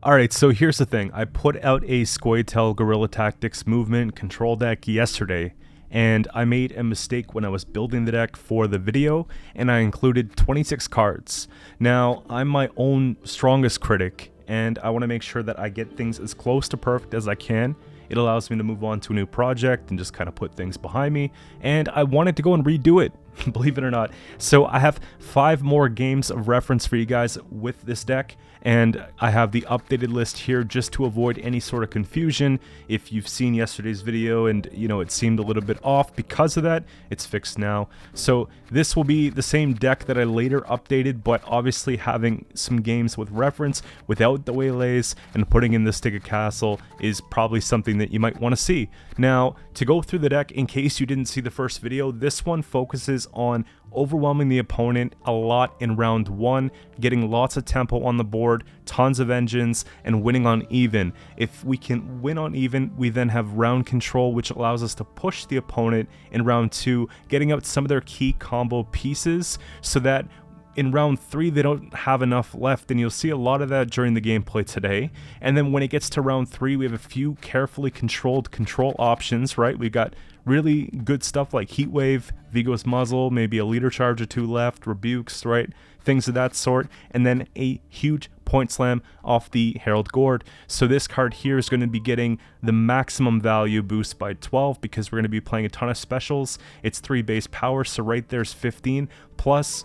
Alright, so here's the thing. I put out a Scoia'tael Guerilla Tactics movement control deck yesterday, and I made a mistake when I was building the deck for the video, and I included 26 cards. Now, I'm my own strongest critic, and I want to make sure that I get things as close to perfect as I can. It allows me to move on to a new project and just kind of put things behind me, and I wanted to go and redo it, believe it or not. So I have 5 more games of reference for you guys with this deck, and I have the updated list here just to avoid any sort of confusion. If you've seen yesterday's video and it seemed a little bit off because of that, it's fixed now. So this will be the same deck that I later updated, but obviously having some games with reference without the waylays and putting in the Skellige Castle is probably something that you might want to see. Now, to go through the deck, in case you didn't see the first video, this one focuses on overwhelming the opponent a lot in round 1, getting lots of tempo on the board, tons of engines, and winning on even. If we can win on even, we then have round control, which allows us to push the opponent in round 2, getting out some of their key combo pieces so that in round 3 they don't have enough left, and you'll see a lot of that during the gameplay today. And then when it gets to round 3, we have a few carefully controlled control options, right? We've got really good stuff like Heatwave, Vigo's Muzzle, maybe a leader charge or 2 left, Rebukes, right? Things of that sort, and then a huge point slam off the Herald Gourd. So this card here is going to be getting the maximum value boost by 12 because we're going to be playing a ton of specials. It's 3 base power, so right there's 15, plus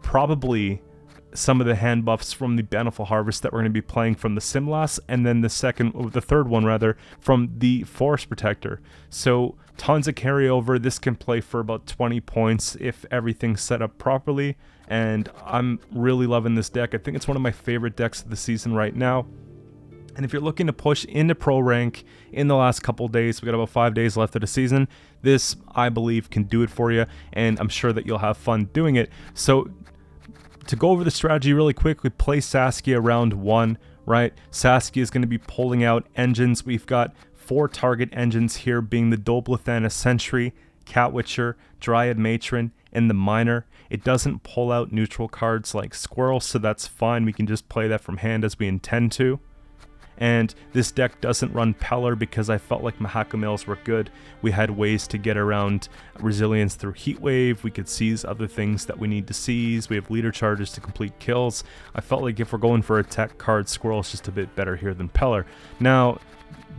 probably some of the hand buffs from the Bountiful Harvest that we're going to be playing from the Simlas, and then the third one rather, from the Forest Protector. So tons of carryover. This can play for about 20 points if everything's set up properly, and I'm really loving this deck. I think it's one of my favorite decks of the season right now. And if you're looking to push into pro rank in the last couple days, we got about 5 days left of the season, this, I believe, can do it for you, and I'm sure that you'll have fun doing it. So to go over the strategy really quick, we play Saskia round 1, right? Saskia is going to be pulling out engines. We've got 4 target engines here, being the Doblathana Sentry, Catwitcher, Dryad Matron, and the Miner. It doesn't pull out neutral cards like Squirrel, so that's fine. We can just play that from hand as we intend to. And this deck doesn't run Peller because I felt like Mahakam were good. We had ways to get around resilience through Heatwave. We could seize other things that we need to seize. We have leader charges to complete kills. I felt like if we're going for a tech card, Squirrel is just a bit better here than Peller. Now,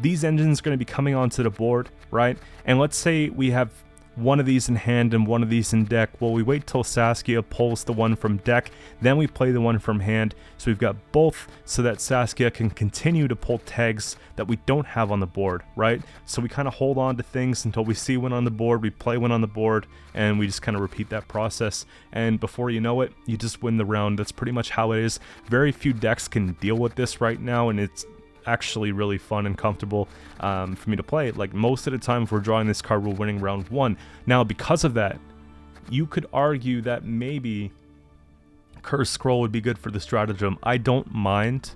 these engines are going to be coming onto the board, right? And let's say we have one of these in hand and one of these in deck. Well, we wait till Saskia pulls the one from deck, then we play the one from hand. So we've got both so that Saskia can continue to pull tags that we don't have on the board, right? So we kind of hold on to things until we see one on the board, we play one on the board, and we just kind of repeat that process. And before you know it, you just win the round. That's pretty much how it is. Very few decks can deal with this right now, and it's actually really fun and comfortable for me to play. Like, most of the time if we're drawing this card, we're winning round 1. Now, because of that, you could argue that maybe Cursed Scroll would be good for the stratagem. I don't mind,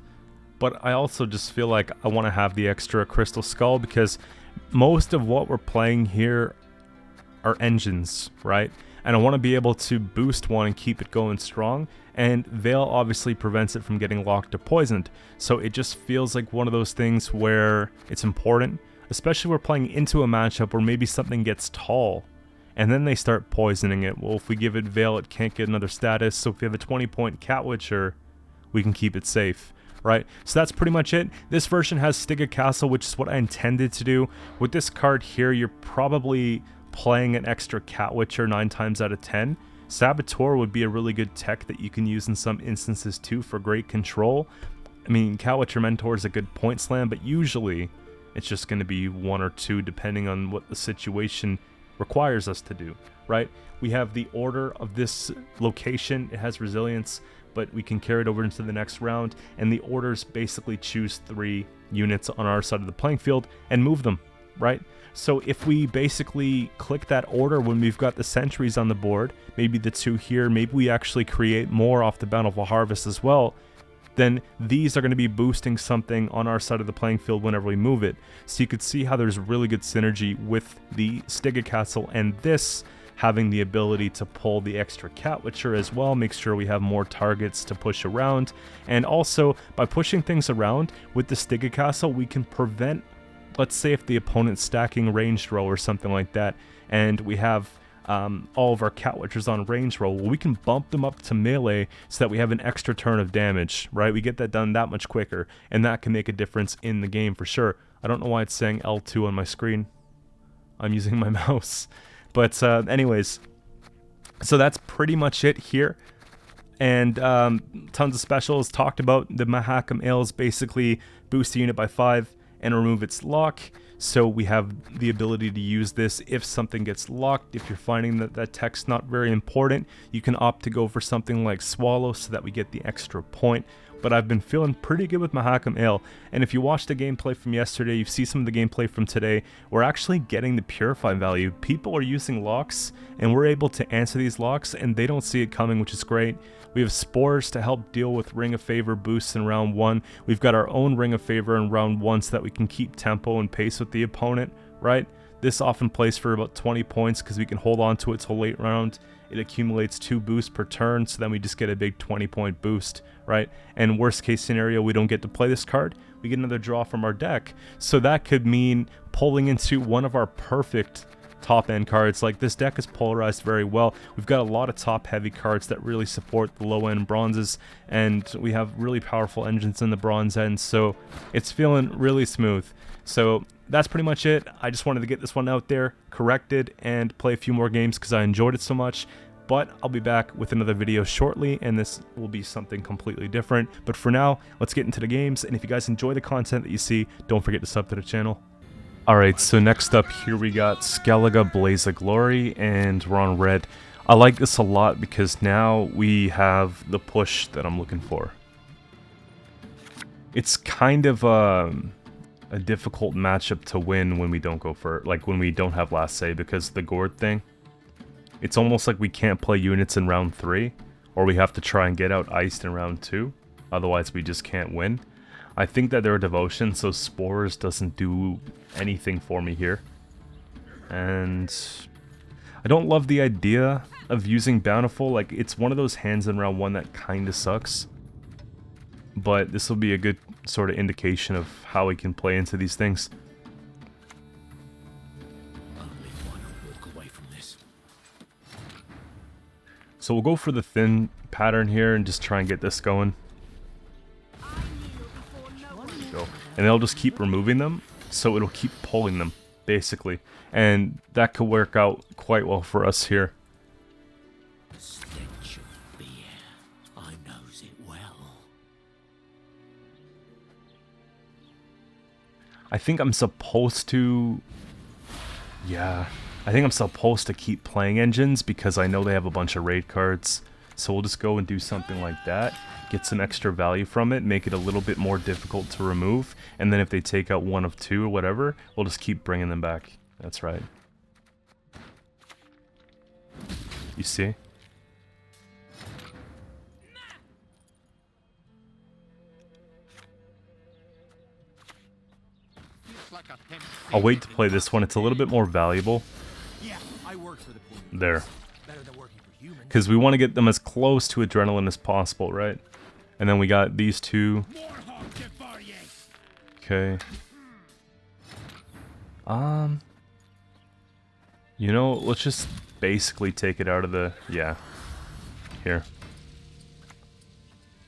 but I also just feel like I want to have the extra Crystal Skull because most of what we're playing here are engines, right? And I want to be able to boost one and keep it going strong, and Veil obviously prevents it from getting locked or poisoned. So it just feels like one of those things where it's important, especially we're playing into a matchup where maybe something gets tall and then they start poisoning it. Well, if we give it Veil, it can't get another status, so if we have a 20-point Catwitcher, we can keep it safe, right? So that's pretty much it. This version has Skellige Castle, which is what I intended to do. With this card here, you're probably playing an extra Catwitcher 9 times out of 10. Saboteur would be a really good tech that you can use in some instances too for great control. I mean, Catwitcher Mentor is a good point slam, but usually it's just going to be 1 or 2 depending on what the situation requires us to do, right? We have the order of this location. It has resilience, but we can carry it over into the next round, and the orders basically choose 3 units on our side of the playing field and move them, right? So if we basically click that order when we've got the sentries on the board, maybe the 2 here, maybe we actually create more off the Bountiful Harvest as well, then these are going to be boosting something on our side of the playing field whenever we move it. So you could see how there's really good synergy with the Skellige Castle and this having the ability to pull the extra Cat Witcher as well makes sure we have more targets to push around. And also, by pushing things around with the Skellige Castle, we can prevent, let's say if the opponent's stacking ranged row or something like that, and we have all of our Cat Witchers on range roll, we can bump them up to melee so that we have an extra turn of damage, right? We get that done that much quicker, and that can make a difference in the game for sure. I don't know why it's saying L2 on my screen. I'm using my mouse. But anyways, so that's pretty much it here. And tons of specials talked about. The Mahakam Ales basically boost the unit by 5 and remove its lock. So we have the ability to use this if something gets locked. If you're finding that that tech's not very important, you can opt to go for something like Swallow so that we get the extra point. But I've been feeling pretty good with Mahakam Ale, and if you watched the gameplay from yesterday, you see some of the gameplay from today, we're actually getting the Purify value. People are using locks, and we're able to answer these locks, and they don't see it coming, which is great. We have Spores to help deal with Ring of Favor boosts in round 1. We've got our own Ring of Favor in round 1 so that we can keep tempo and pace with the opponent, right? This often plays for about 20 points because we can hold on to it till late round. It accumulates 2 boosts per turn, so then we just get a big 20-point boost, right? And worst case scenario, we don't get to play this card, we get another draw from our deck. So that could mean pulling into one of our perfect top end cards. Like, this deck is polarized very well. We've got a lot of top heavy cards that really support the low end bronzes, and we have really powerful engines in the bronze end, so it's feeling really smooth. So that's pretty much it. I just wanted to get this one out there, corrected, and play a few more games because I enjoyed it so much. But I'll be back with another video shortly, and this will be something completely different. But for now, let's get into the games, and if you guys enjoy the content that you see, don't forget to sub to the channel. Alright, so next up here we got Skellige Blaze of Glory, and we're on red. I like this a lot because now we have the push that I'm looking for. It's kind of a difficult matchup to win when we don't go for, like, when we don't have last say because of the gourd thing. It's almost like we can't play units in round 3, or we have to try and get out iced in round 2, otherwise we just can't win. I think that they're devotion, so Spores doesn't do anything for me here. And I don't love the idea of using Bountiful. Like, it's one of those hands in round 1 that kinda sucks. But this will be a good sort of indication of how we can play into these things. So we'll go for the thin pattern here and just try and get this going. Go. And they'll just keep removing them, so it'll keep pulling them, basically. And that could work out quite well for us here. I think I'm supposed to... Yeah, I think I'm supposed to keep playing engines because I know they have a bunch of raid cards. So we'll just go and do something like that, get some extra value from it, make it a little bit more difficult to remove, and then if they take out 1 of 2 or whatever, we'll just keep bringing them back. That's right. You see? I'll wait to play this one. It's a little bit more valuable. There. Because we want to get them as close to Adrenaline as possible, right? And then we got these 2. Okay. You know, let's just basically take it out of the... Yeah. Here.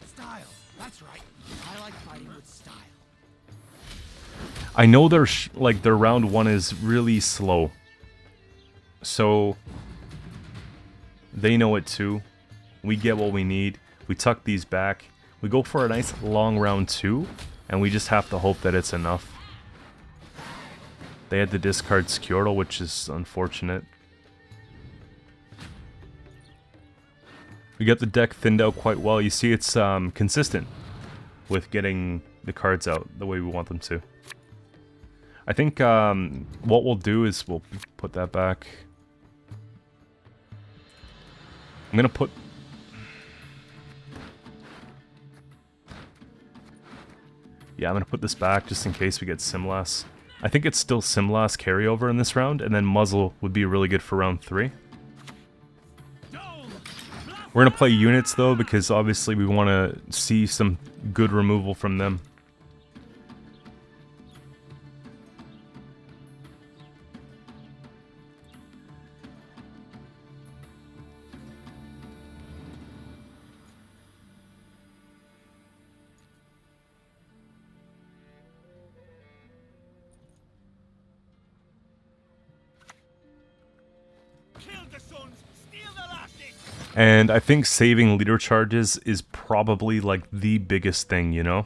Style. That's right. I like fighting with style. I know their their round 1 is really slow. So they know it too. We get what we need. We tuck these back. We go for a nice long round 2, and we just have to hope that it's enough. They had to discard Scoia'tael, which is unfortunate. We got the deck thinned out quite well. You see it's consistent with getting the cards out the way we want them to. I think what we'll do is we'll put that back. I'm gonna put... Yeah, I'm gonna put this back just in case we get Simlas. I think it's still Simlas carryover in this round, and then Muzzle would be really good for round 3. We're going to play units though, because obviously we want to see some good removal from them. And I think saving leader charges is probably like the biggest thing, you know?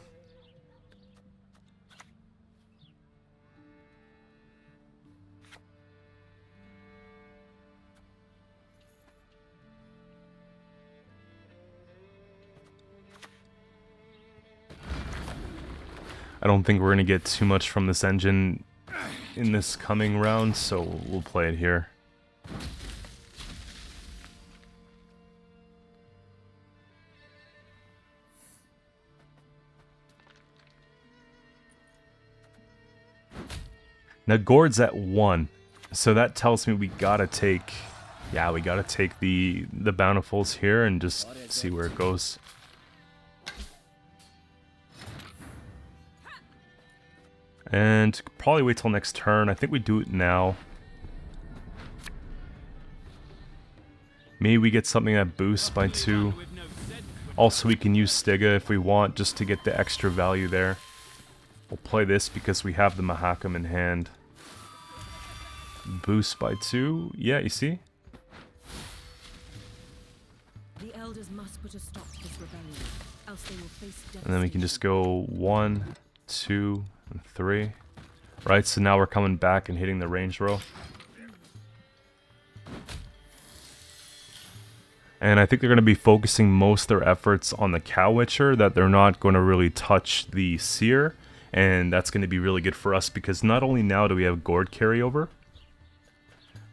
I don't think we're going to get too much from this engine in this coming round, so we'll play it here. Now Gord's at 1, so that tells me we gotta take, yeah, we gotta take the bountifuls here and just see where it goes. And probably wait till next turn. I think we do it now. Maybe we get something that boosts by 2. Also, we can use Stiga if we want, just to get the extra value there. We'll play this because we have the Mahakam in hand. Boost by 2. Yeah, you see? The elders must put a stop to this rebellion, else they will face death. And then we can just go 1, 2, and 3. Right, so now we're coming back and hitting the range row. And I think they're going to be focusing most of their efforts on the Cow Witcher, that they're not going to really touch the Seer. And that's going to be really good for us, because not only now do we have Gord carryover,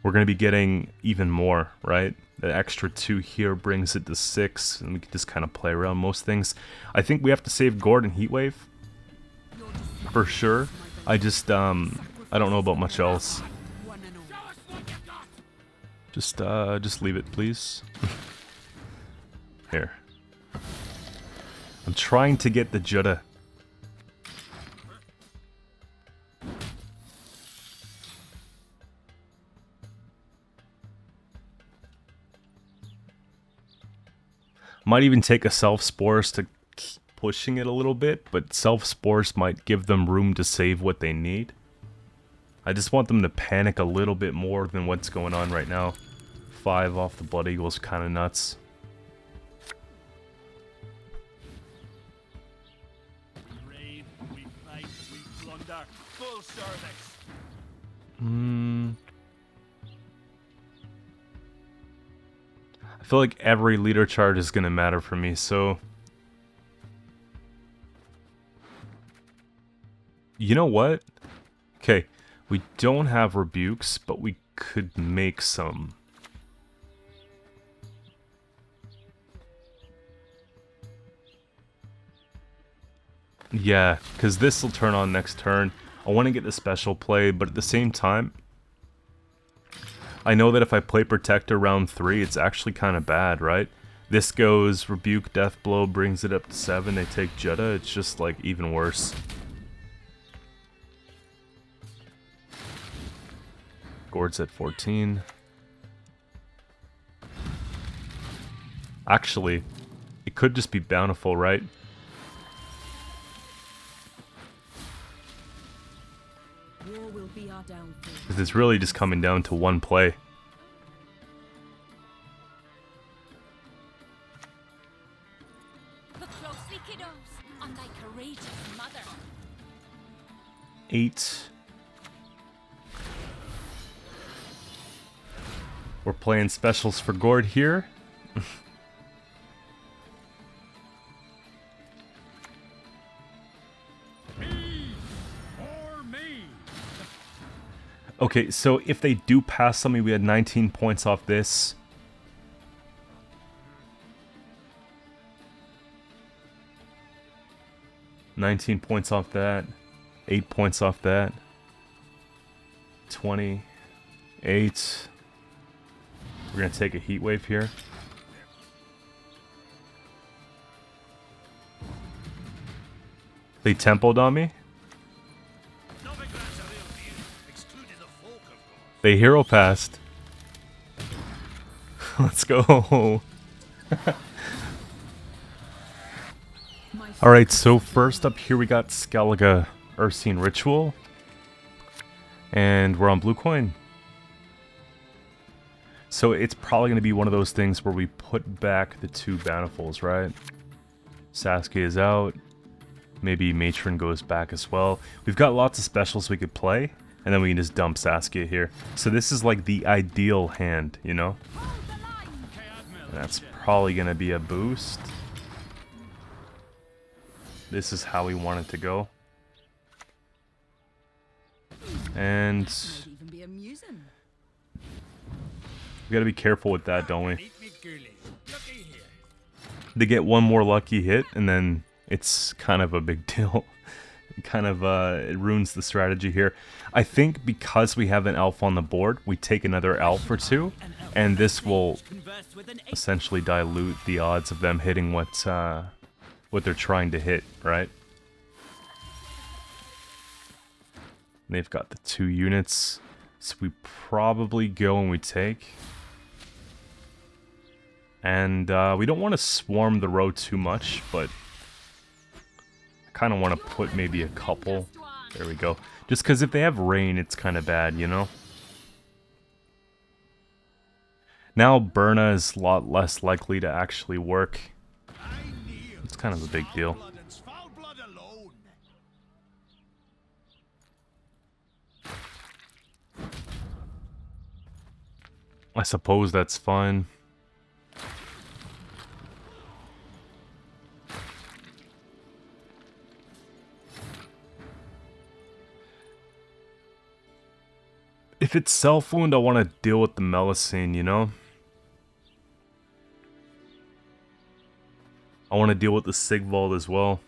we're going to be getting even more, right? The extra 2 here brings it to 6, and we can just kind of play around most things. I think we have to save Gord and Heatwave, for sure. I just, I don't know about much else. Just leave it, please. Here. I'm trying to get the Jutta. Might even take a Self-Spores to keep pushing it a little bit, but Self-Spores might give them room to save what they need. I just want them to panic a little bit more than what's going on right now. 5 off the Blood Eagle is kind of nuts. We fight, we plunder, full service. I feel like every leader charge is going to matter for me, so... You know what? Okay, we don't have rebukes, but we could make some. Yeah, because this will turn on next turn. I want to get the special play, but at the same time, I know that if I play Protector round 3, it's actually kind of bad, right? This goes Rebuke, Death Blow, brings it up to 7, they take Jutta, it's just like even worse. Gord's at 14. Actually, it could just be Bountiful, right? War will be our downfall. Because it's really just coming down to one play. Look closely, kiddos, on thy courageous mother. 8. We're playing specials for Gord here. Okay, so if they do pass something, we had 19 points off this. $19 points off that. 8 points off that. 28. We're gonna take a heat wave here. They tempoed on me. They hero passed. Let's go. Alright, so first up here we got Skellige Ursine Ritual. And we're on blue coin. So it's probably going to be one of those things where we put back the 2 Bountifuls, right? Saskia is out. Maybe Matron goes back as well. We've got lots of specials we could play. And then we can just dump Saskia here. So this is like the ideal hand, you know? And that's probably going to be a boost. This is how we want it to go. And we gotta be careful with that, don't we? They get one more lucky hit, and then it's kind of a big deal. It ruins the strategy here. I think because we have an elf on the board, we take another elf or 2, and this will essentially dilute the odds of them hitting what they're trying to hit, right? They've got the 2 units, so we probably go and we take. And we don't want to swarm the row too much, but I kind of want to put maybe a couple. There we go. Just because if they have rain, it's kind of bad, you know? Now Berna is a lot less likely to actually work. It's kind of a big deal. I suppose that's fine. If it's self-wound, I want to deal with the Melusine, you know? I want to deal with the Sigvald as well.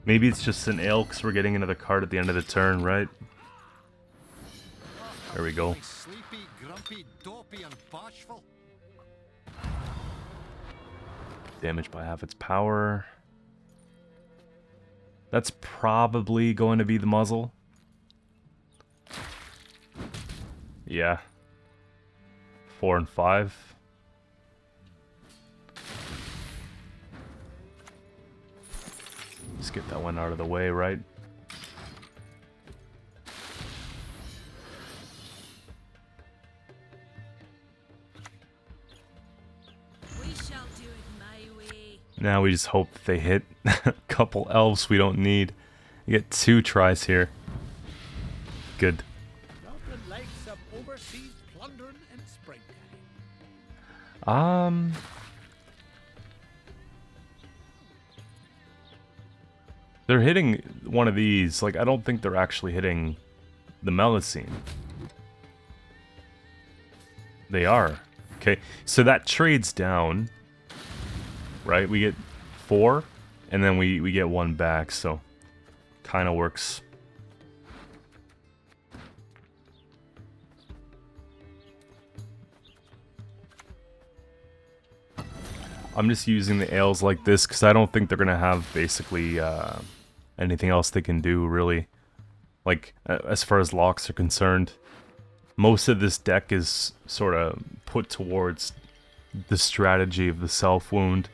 Maybe it's just an ale because we're getting another card at the end of the turn, right? There we go. Sleepy, grumpy, dopey, and bashful. Damage by half its power. That's probably going to be the muzzle. Yeah. 4 and 5. Just get that one out of the way, right? Now we just hope that they hit a couple elves we don't need. You get 2 tries here. Good. Nothing like some overseas plundering in springtime. They're hitting one of these. Like, I don't think they're actually hitting the Melusine. They are. Okay, so that trades down. Right, we get 4, and then we get 1 back, so kind of works. I'm just using the ales like this because I don't think they're gonna have basically anything else they can do really. Like as far as locks are concerned, most of this deck is sort of put towards the strategy of the self wound.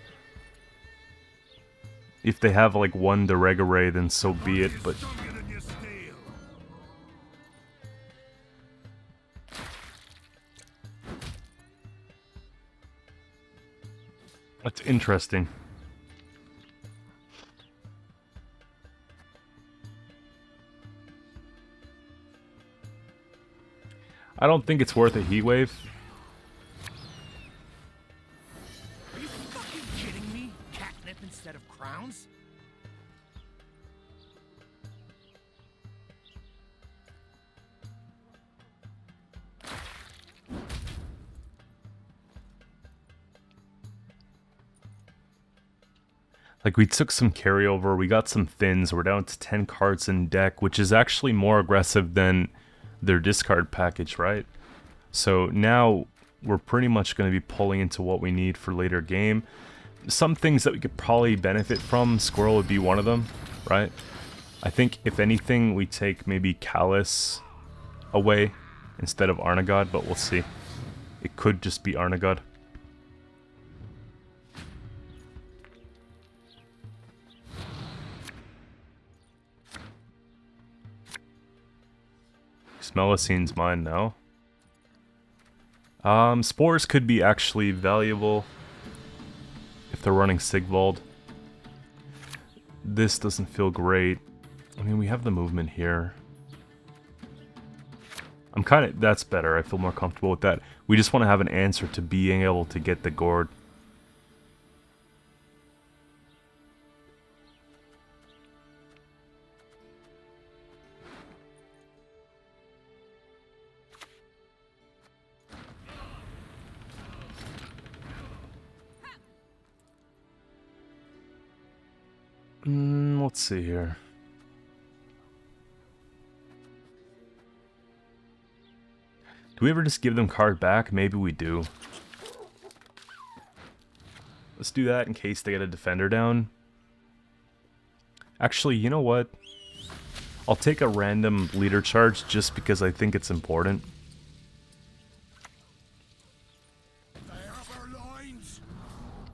If they have like 1 Direg Array, then so be it, but that's interesting. I don't think it's worth a heat wave. Are you fucking kidding me? Catnip instead of crowns? Like, we took some carryover, we got some thins, we're down to 10 cards in deck, which is actually more aggressive than their discard package, right? So now we're pretty much going to be pulling into what we need for later game. Some things that we could probably benefit from, Squirrel would be one of them, right? I think, if anything, we take maybe Callus away instead of Arnagod, but we'll see. It could just be Arnagod. Melicine's mine now. Spores could be actually valuable if they're running Sigvald. This doesn't feel great. I mean, we have the movement here. That's better. I feel more comfortable with that. We just want to have an answer to being able to get the gourd. Let's see here. Do we ever just give them card back? Maybe we do. Let's do that in case they get a defender down. Actually, you know what? I'll take a random leader charge just because I think it's important.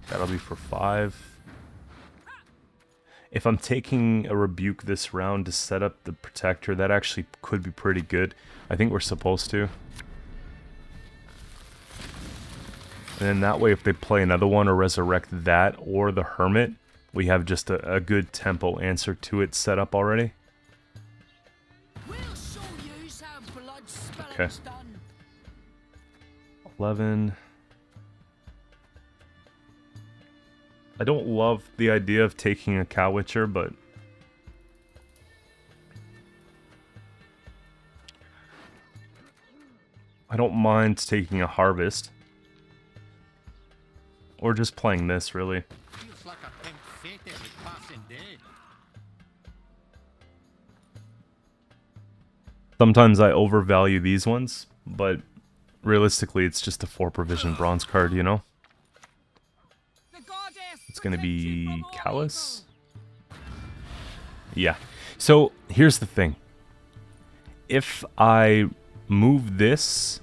That'll be for 5. If I'm taking a rebuke this round to set up the protector, that actually could be pretty good. I think we're supposed to. And then that way, if they play another one or resurrect that or the Hermit, we have just a good tempo answer to it set up already. Okay. 11. I don't love the idea of taking a Cow Witcher, but I don't mind taking a Harvest. Or just playing this, really. Feels like a pink fate every passing day. Sometimes I overvalue these ones, but realistically it's just a 4 provision bronze card, you know? It's gonna be Callus. Yeah. So here's the thing. If I move this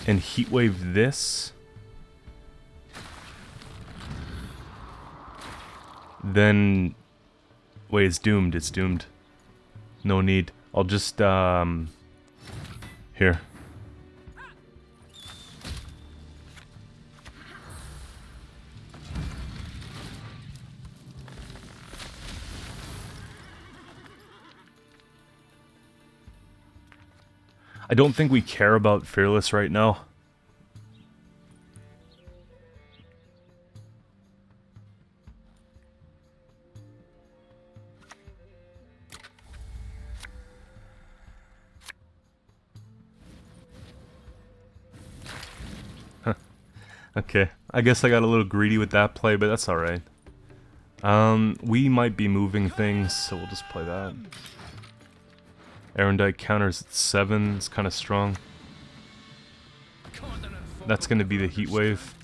and heatwave this, then wait, it's doomed. It's doomed. No need. I'll just here. I don't think we care about Fearless right now. Huh. Okay, I guess I got a little greedy with that play, but that's alright. We might be moving things, so we'll just play that. Erendite counters at 7, it's kind of strong. That's going to be the heat wave.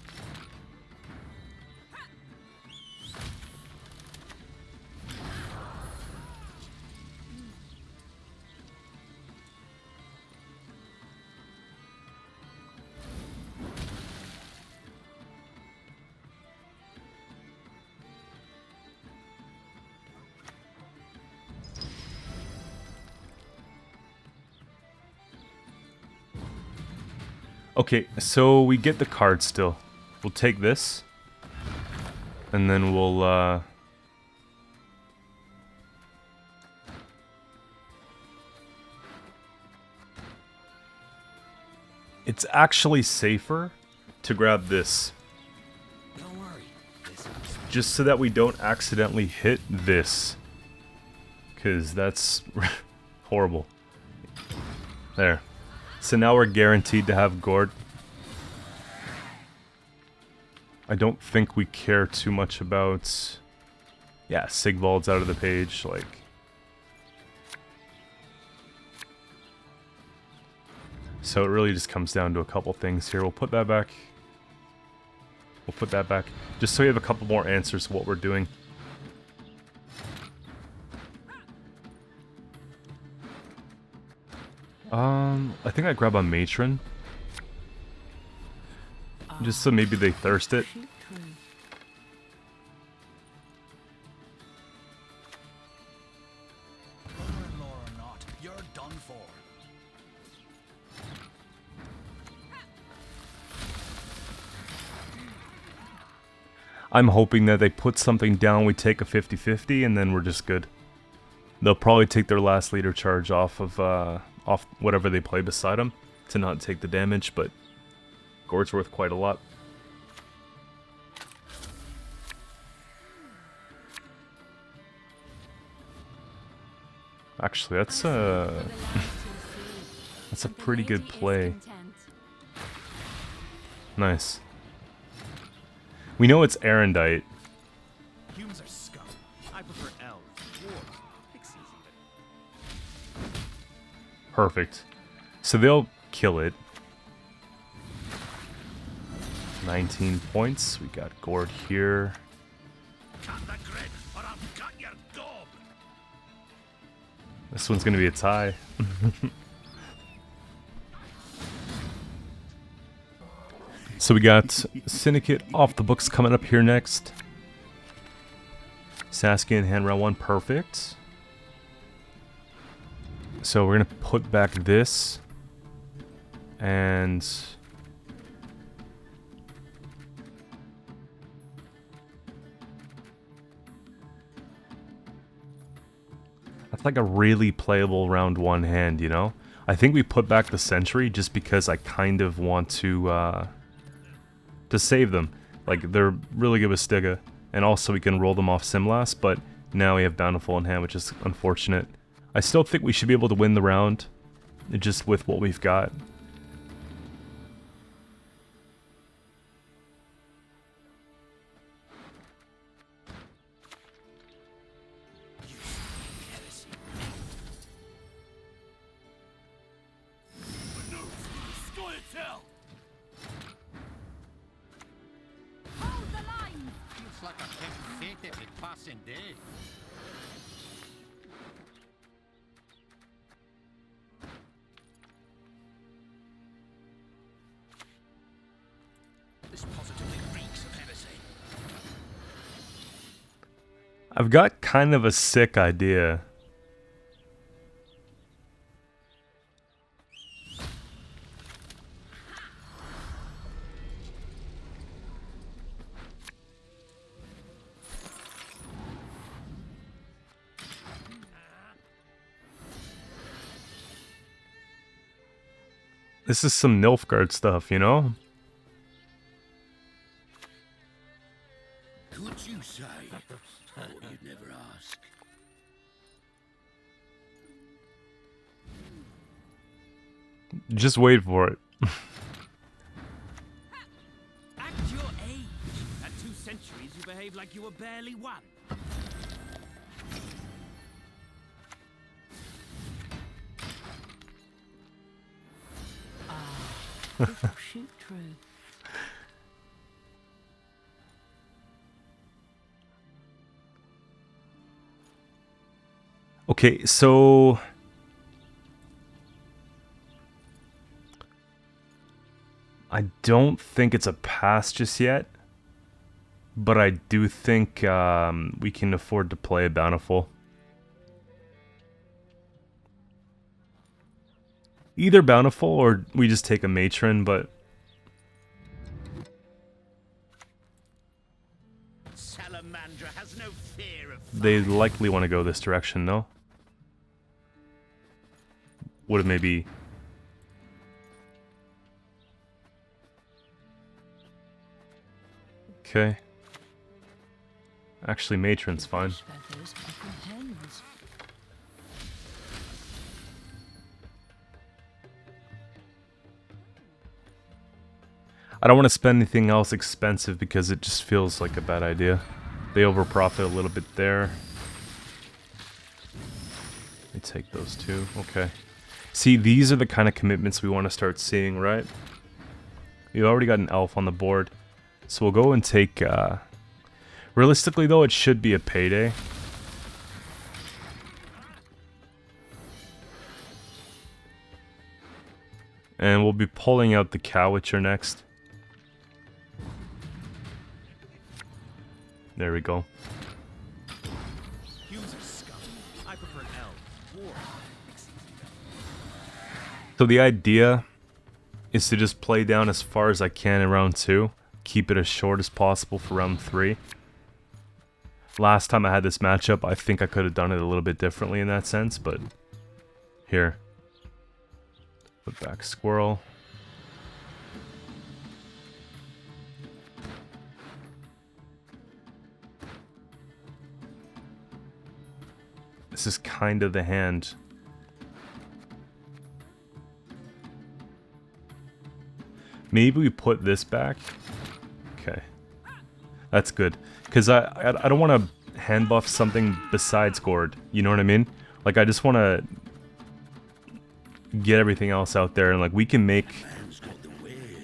Okay, so we get the card still. We'll take this. And then we'll, it's actually safer to grab this. Don't worry. Just so that we don't accidentally hit this. Because that's horrible. There. So now we're guaranteed to have Gourd. I don't think we care too much about Yeah, Sigvald's out of the page, like... So it really just comes down to a couple things here. We'll put that back. We'll put that back. Just so we have a couple more answers to what we're doing. I think I grab a matron. Just so maybe they thirst it. Mother-in-law or not, you're done for. I'm hoping that they put something down, we take a 50-50, and then we're just good. They'll probably take their last leader charge off of off whatever they play beside them to not take the damage, but Gourd's worth quite a lot. Actually, that's a that's a pretty good play. Nice. We know it's Erendite. Humans are scum. I prefer elves, dwarves, pixies even. Perfect. So they'll kill it. 19 points. We got Gord here. Cut the grid, or I'll cut your gob. This one's gonna be a tie. So we got Syndicate off the books coming up here next. Saskia in hand round 1, perfect. So we're gonna put back this. And... that's like a really playable round 1 hand, you know? I think we put back the Sentry just because I kind of want to save them. Like, they're really good with Stiga. And also we can roll them off Simlas, but now we have Bountiful in hand, which is unfortunate. I still think we should be able to win the round, just with what we've got. Scoia'tael! Hold the line! Feels like a pink fate every passing day. This positively reeks of heresy. I've got kind of a sick idea. This is some Nilfgaard stuff, you know? Could you say what you'd never ask? Just wait for it. Act your age. At 2 centuries, you behaved like you were barely one. Shoot true. Okay, so... I don't think it's a pass just yet. But I do think we can afford to play a Bountiful. Either Bountiful or we just take a Matron, but... Salamandra has no fear of they likely want to go this direction, no? Would have maybe... Okay. Actually, Matron's fine. I don't want to spend anything else expensive because it just feels like a bad idea. They overprofit a little bit there. Let me take those two. Okay. See, these are the kind of commitments we want to start seeing, right? We've already got an elf on the board. So we'll go and take... realistically, though, it should be a payday. And we'll be pulling out the Cowitcher next. There we go. Humans are scum. I prefer elves. War. So the idea is to just play down as far as I can in round 2. Keep it as short as possible for round 3. Last time I had this matchup, I think I could have done it a little bit differently in that sense, but here. Put back squirrel. This is kind of the hand. Maybe we put this back. Okay. That's good. Because I don't want to hand buff something besides Gord. You know what I mean? Like, I just want to get everything else out there. And, like, we can make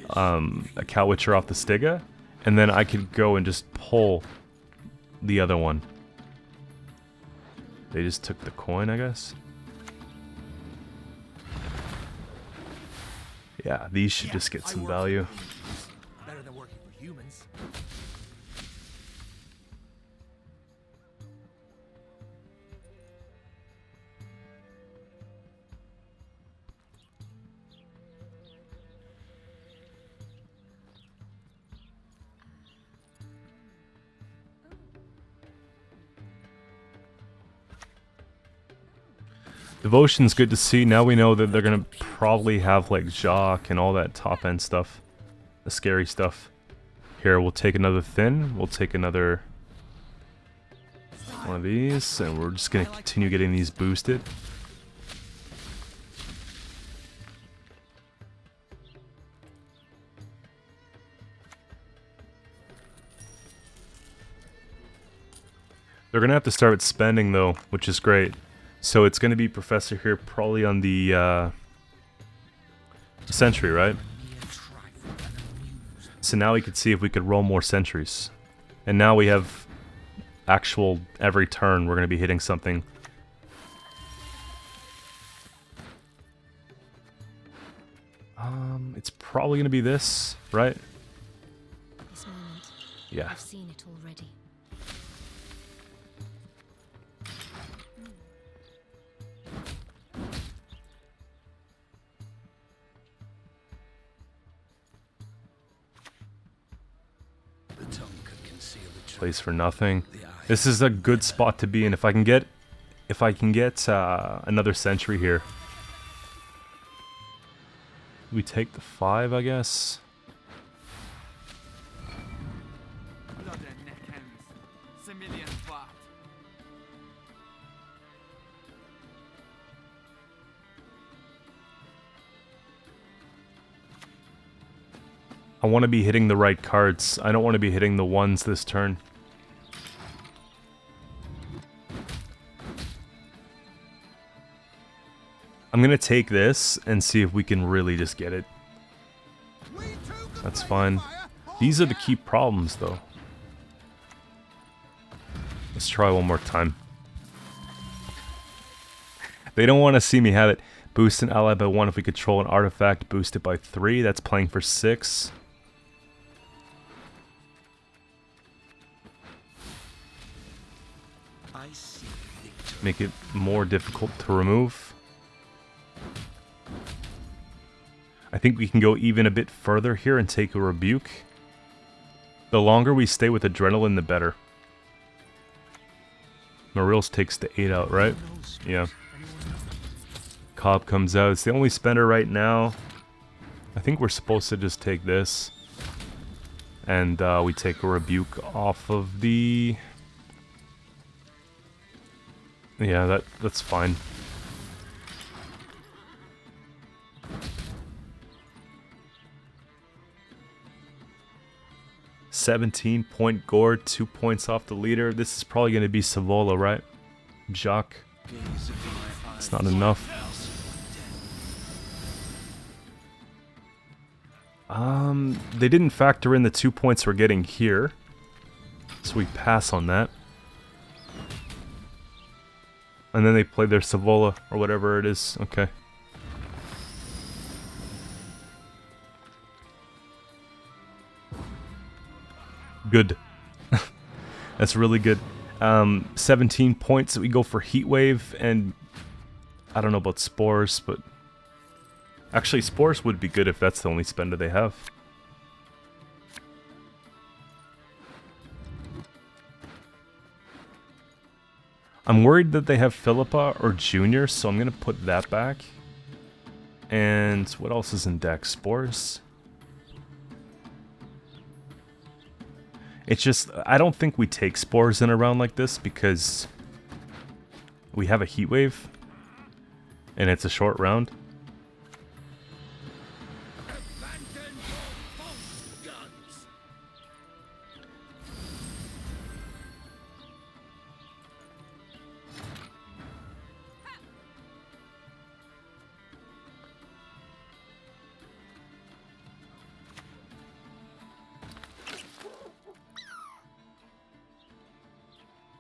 a Cowitcher off the Stiga. And then I could go and just pull the other one. They just took the coin, I guess. Yeah, these should just get some value. Better than working for humans. Devotion's good to see. Now we know that they're gonna probably have like Jacques and all that top end stuff. The scary stuff. Here, we'll take another thin. We'll take another one of these. And we're just gonna continue getting these boosted. They're gonna have to start spending though, which is great. So it's going to be Professor here probably on the sentry, right? So now we could see if we could roll more sentries. And now we have actual every turn we're going to be hitting something. It's probably going to be this, right? This moment, Yeah. I've seen it already. Place for nothing. This is a good spot to be in. If I can get another sentry here. We take the 5, I guess. I want to be hitting the right cards. I don't want to be hitting the ones this turn. I'm going to take this and see if we can really just get it. That's fine. These are the key problems, though. Let's try one more time. They don't want to see me have it. Boost an ally by 1 if we control an artifact. Boost it by 3. That's playing for 6. Make it more difficult to remove. I think we can go even a bit further here and take a rebuke. The longer we stay with adrenaline, the better. Marils takes the 8 out, right? Yeah. Cobb comes out. It's the only spender right now. I think we're supposed to just take this. And we take a rebuke off of the... Yeah, that's fine. 17-point gourd, 2 points off the leader. This is probably going to be Savola, right? Jacques. It's not enough. They didn't factor in the 2 points we're getting here. So we pass on that. And then they play their Savola, or whatever it is. Okay. Good. That's really good. 17 points. We go for Heat Wave, and I don't know about Spores, but actually Spores would be good if that's the only spender they have. I'm worried that they have Philippa or Junior, so I'm going to put that back. And what else is in deck? Spores? It's just, I don't think we take Spores in a round like this because we have a Heat Wave. And it's a short round.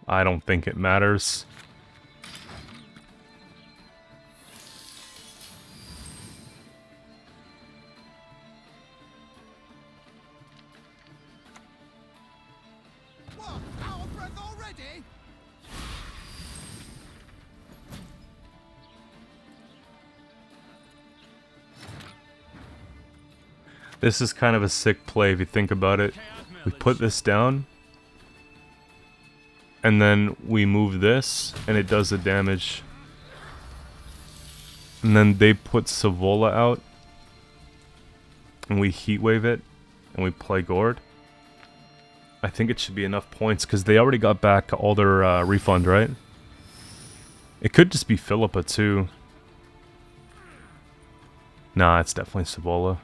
I don't think it matters. What? Out of breath already? This is kind of a sick play if you think about it. We put this down. And then we move this, and it does the damage. And then they put Savola out. And we Heat Wave it. And we play Gourd. I think it should be enough points, because they already got back all their refund, right? It could just be Philippa, too. Nah, it's definitely Savola.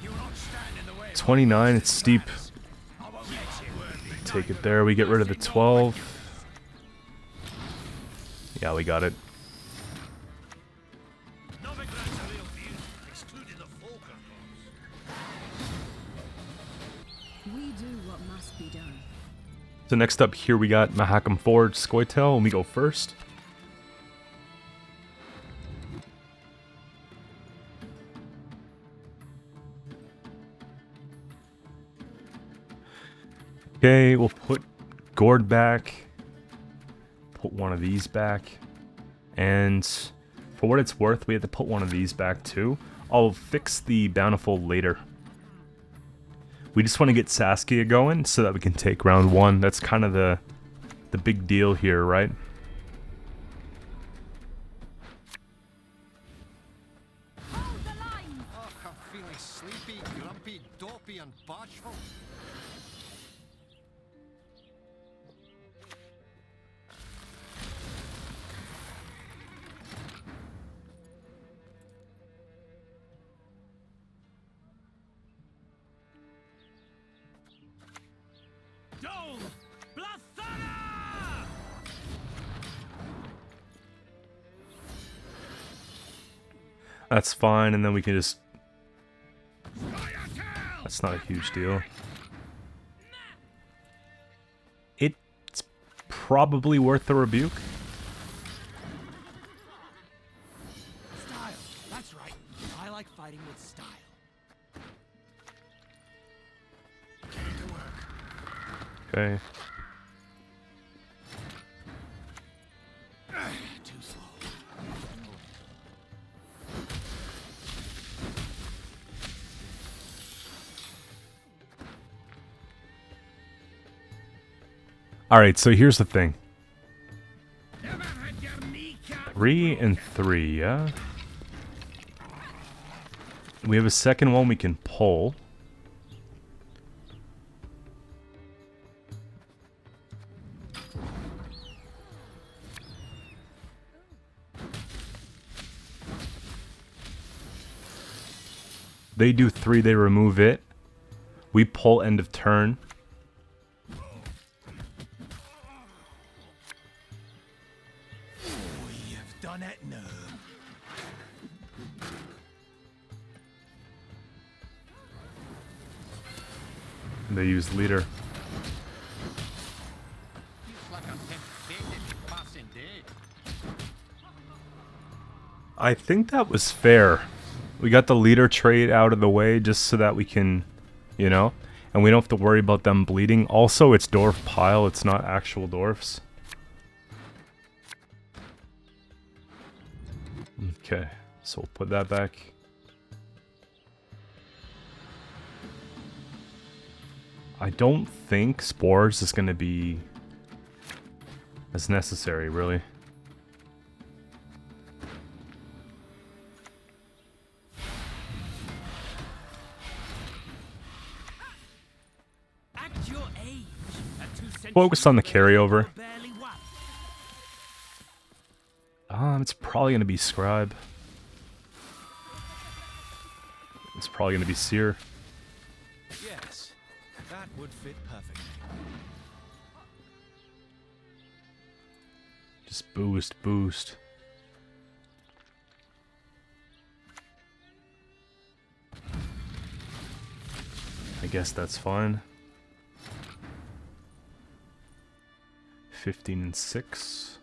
You will not stand in the way. 29, it's steep. Take it there, we get rid of the 12. Yeah, we got it. We do what must be done. So next up here we got Mahakam Forge Scoia'tael, and we go first. Okay, we'll put Gourd back. Put one of these back. And for what it's worth, we have to put one of these back too. I'll fix the Bountiful later. We just want to get Saskia going so that we can take round 1. That's kind of the big deal here, right? Hold the line. Oh, I'm feeling sleepy, grumpy, dopey, and bashful. Dome! Blathana! That's fine, and then we can just... Scoia'tael! That's not a huge deal. It's probably worth the rebuke. Style. That's right. I like fighting with style. Getting to work. Okay. Too slow. Alright, so here's the thing. Never had your kneecap. 3 and 3, yeah? We have a second one we can pull. They do 3, they remove it. We pull end of turn. You've done it now. And they use leader. Feels like a temptated passing day. I think that was fair. We got the leader trade out of the way just so that we can, you know, and we don't have to worry about them bleeding. Also, it's dwarf pile, it's not actual dwarfs. Okay, so we'll put that back. I don't think spores is going to be as necessary, really. At your age, at 2 centuries Focus on the carryover. barely what? It's probably going to be scribe. It's probably going to be seer. Yes, that would fit perfectly. Just boost. I guess that's fine. 15 and 6.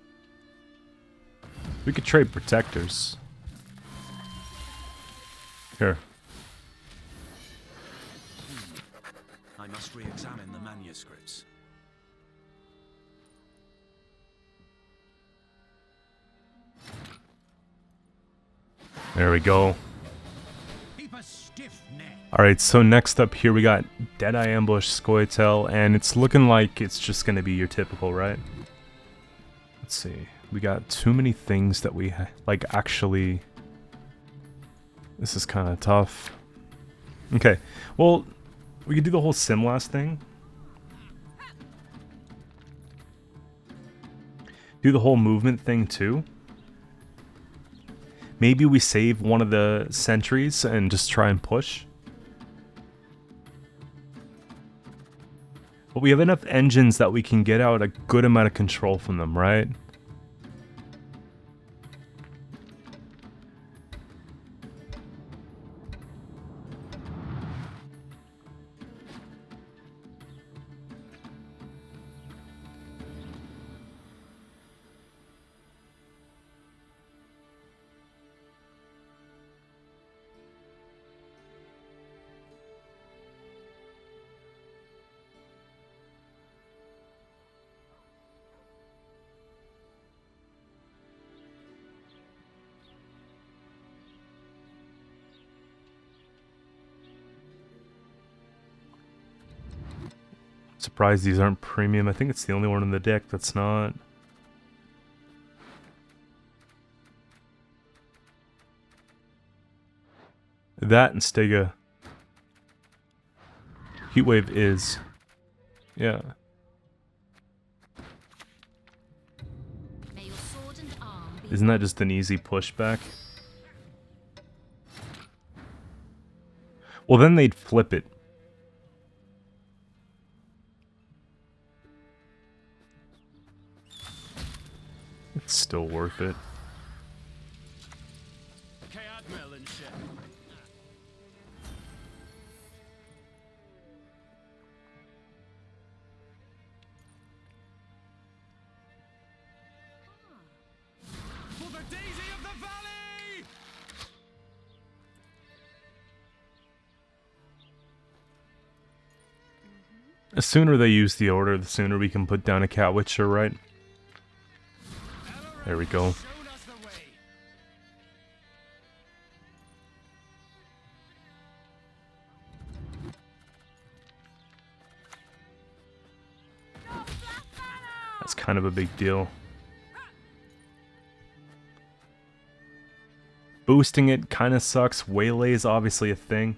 We could trade protectors. Here. I must re-examine the manuscripts. There we go. Keep a stiff neck. Alright, so next up here we got Deadeye Ambush, Scoia'tael, and it's looking like it's just going to be your typical, right? Let's see. We got too many things that we, like, actually... This is kind of tough. Okay, well, we could do the whole Simlast thing. Do the whole movement thing, too. Maybe we save one of the sentries and just try and push. But we have enough engines that we can get out a good amount of control from them, right? Surprised these aren't premium. I think it's the only one in the deck that's not. That and Stega. Heatwave is. Yeah. May your sword and arm be Isn't that just an easy pushback? Well, then they'd flip it. It's still worth it. Admiral and shit. For the daisy of the valley! The sooner they use the order, the sooner we can put down a Cat Witcher, right? There we go. Shown us the way. That's kind of a big deal. Boosting it kind of sucks. Waylay is obviously a thing.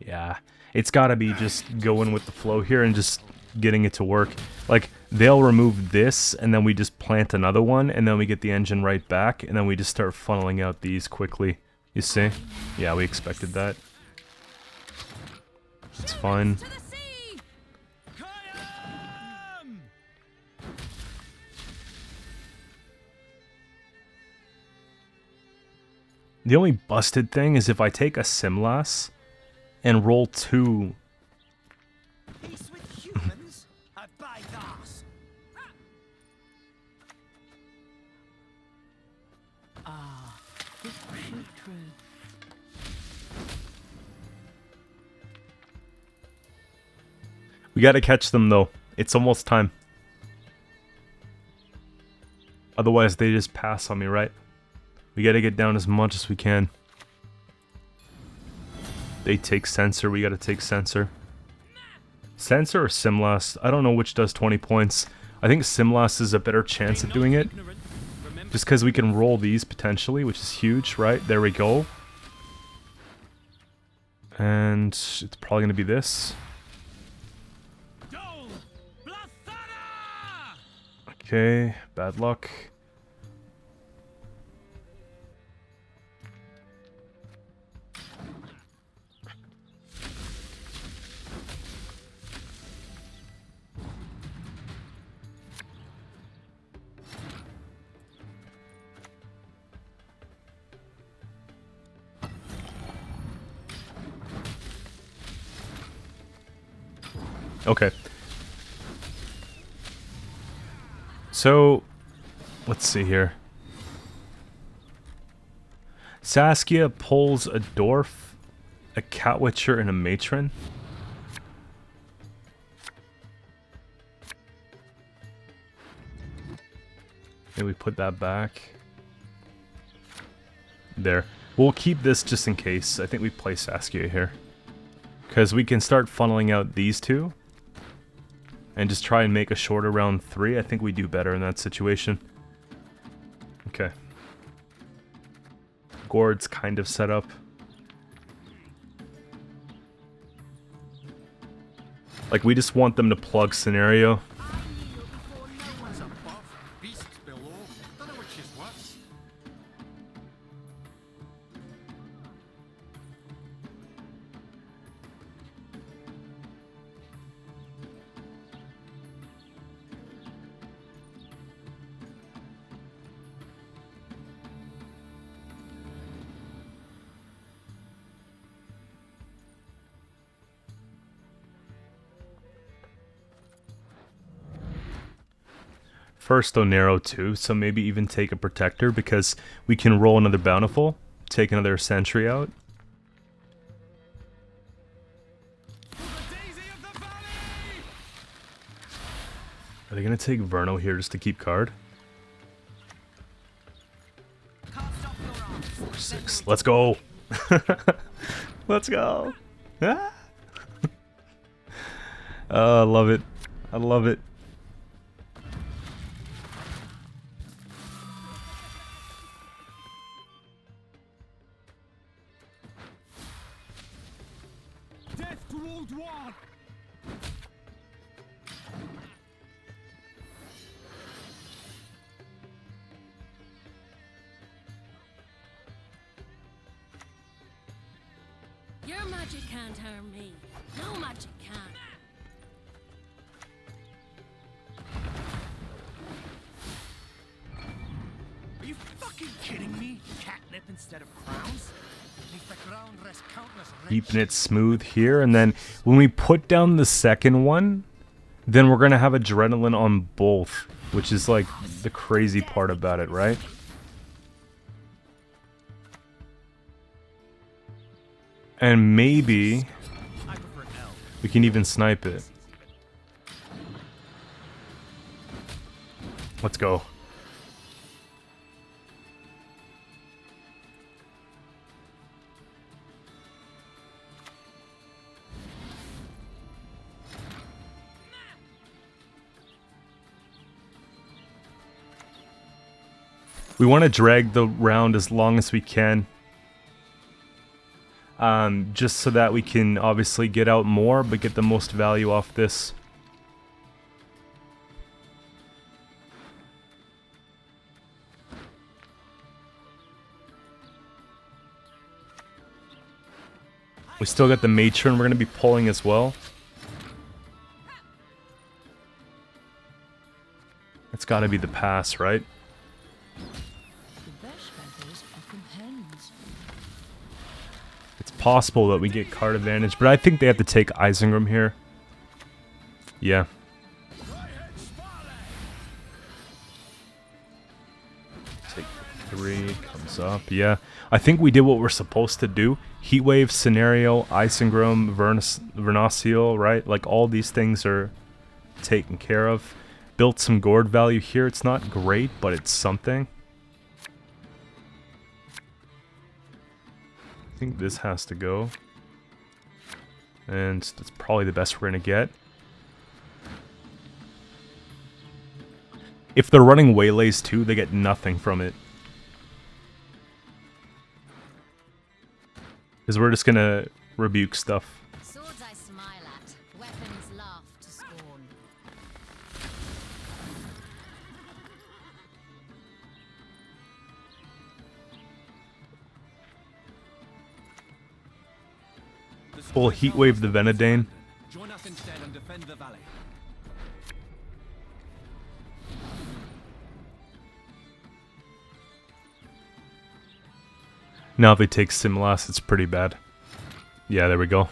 Yeah, it's gotta be just going with the flow here and just getting it to work. Like, they'll remove this, and then we just plant another one, and then we get the engine right back, and then we just start funneling out these quickly. You see? Yeah, we expected that. It's fine. To the sea! Kayam! The only busted thing is if I take a Simlas and roll 2. Peace with humans? I buy gas. Ah, this will shoot through. We gotta catch them though. It's almost time. Otherwise they just pass on me, right? We gotta get down as much as we can. They take sensor, we gotta take sensor. Sensor or Simlas? I don't know which does 20 points. I think Simlas is a better chance of doing it. Just because we can roll these potentially, which is huge, right? There we go. And it's probably gonna be this. Dole! Blathana! Okay, bad luck. Okay. So, let's see here. Saskia pulls a dwarf, a catwitcher, and a matron. Maybe we put that back. There. We'll keep this just in case. I think we play Saskia here. Because we can start funneling out these two. And just try and make a shorter round 3. I think we do better in that situation. Okay. Gord's kind of set up. Like, we just want them to plug scenario. What's above? Beasts below? Don't know which is worse. First, though, narrow 2, so maybe even take a protector because we can roll another bountiful, take another sentry out. Daisy of the Valley! Are they gonna take Verno here just to keep card? Can't stop your arms. 4-6. Let's go. Let's go. Ah. Oh, I love it. I love it. Death to Old One! Your magic can't harm me. No magic can. Are you fucking kidding me? Catnip instead of crowns? Beneath the ground rest countless Keeping it smooth here, and then when we put down the second one, then we're gonna have adrenaline on both, which is like the crazy part about it, right? And maybe I prefer L. we can even snipe it. Let's go. We want to drag the round as long as we can. Just so that we can obviously get out more, but get the most value off this. We still got the Matron we're going to be pulling as well. It's got to be the pass, right? The best feathers are from hens. It's possible that we get card advantage, but I think they have to take Isengrim here. Yeah. Take 3, comes up, yeah. I think we did what we're supposed to do. Heatwave, Scenario, Isengrim, Vernaciel, right? Like all these things are taken care of. Built some gourd value here. It's not great, but it's something. I think this has to go. And that's probably the best we're going to get. If they're running Waylays too, they get nothing from it. Because we're just going to rebuke stuff. Swords I smile at, weapons laugh to scorn. We'll Heatwave the Venedane. Join us instead and defend the valley. Now if they take Simlas, it's pretty bad. Yeah, there we go.